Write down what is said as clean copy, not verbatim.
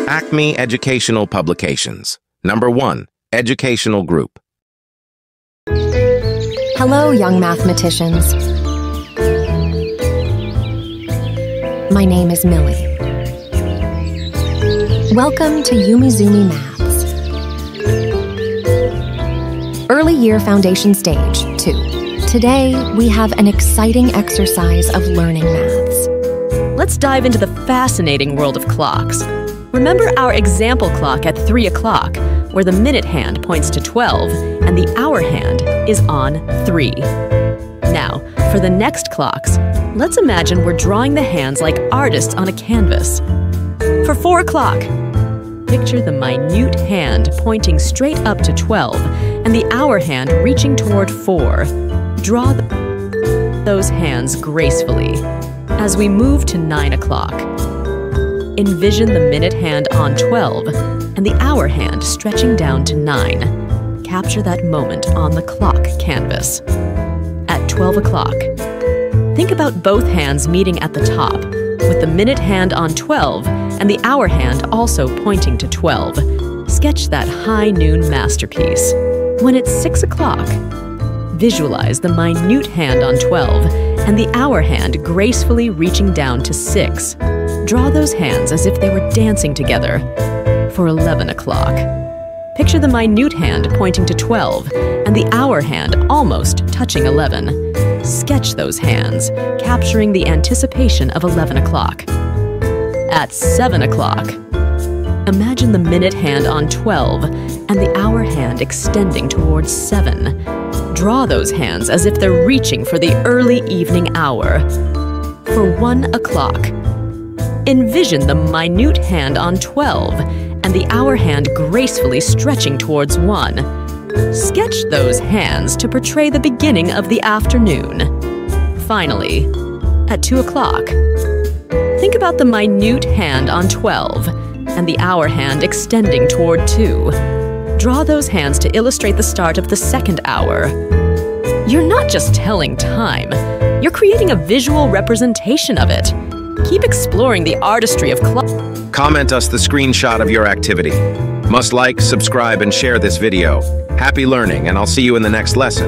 Acme Educational Publications. Number 1. Educational Group. Hello, young mathematicians. My name is Millie. Welcome to Umizoomi Maths. Early Year Foundation Stage 2. Today, we have an exciting exercise of learning maths. Let's dive into the fascinating world of clocks. Remember our example clock at 3 o'clock, where the minute hand points to 12 and the hour hand is on 3. Now, for the next clocks, let's imagine we're drawing the hands like artists on a canvas. For 4 o'clock, picture the minute hand pointing straight up to 12 and the hour hand reaching toward 4. Draw those hands gracefully. As we move to 9 o'clock, envision the minute hand on 12 and the hour hand stretching down to 9. Capture that moment on the clock canvas. At 12 o'clock, think about both hands meeting at the top, with the minute hand on 12 and the hour hand also pointing to 12. Sketch that high noon masterpiece. When it's 6 o'clock, visualize the minute hand on 12 and the hour hand gracefully reaching down to 6. Draw those hands as if they were dancing together. For 11 o'clock, picture the minute hand pointing to 12 and the hour hand almost touching 11. Sketch those hands, capturing the anticipation of 11 o'clock. At 7 o'clock, imagine the minute hand on 12 and the hour hand extending towards 7. Draw those hands as if they're reaching for the early evening hour. For 1 o'clock, envision the minute hand on 12 and the hour hand gracefully stretching towards 1. Sketch those hands to portray the beginning of the afternoon. Finally, at 2 o'clock, think about the minute hand on 12 and the hour hand extending toward 2. Draw those hands to illustrate the start of the second hour. You're not just telling time, you're creating a visual representation of it. Keep exploring the artistry of clock. Comment us the screenshot of your activity. Must like, subscribe, and share this video. Happy learning, and I'll see you in the next lesson.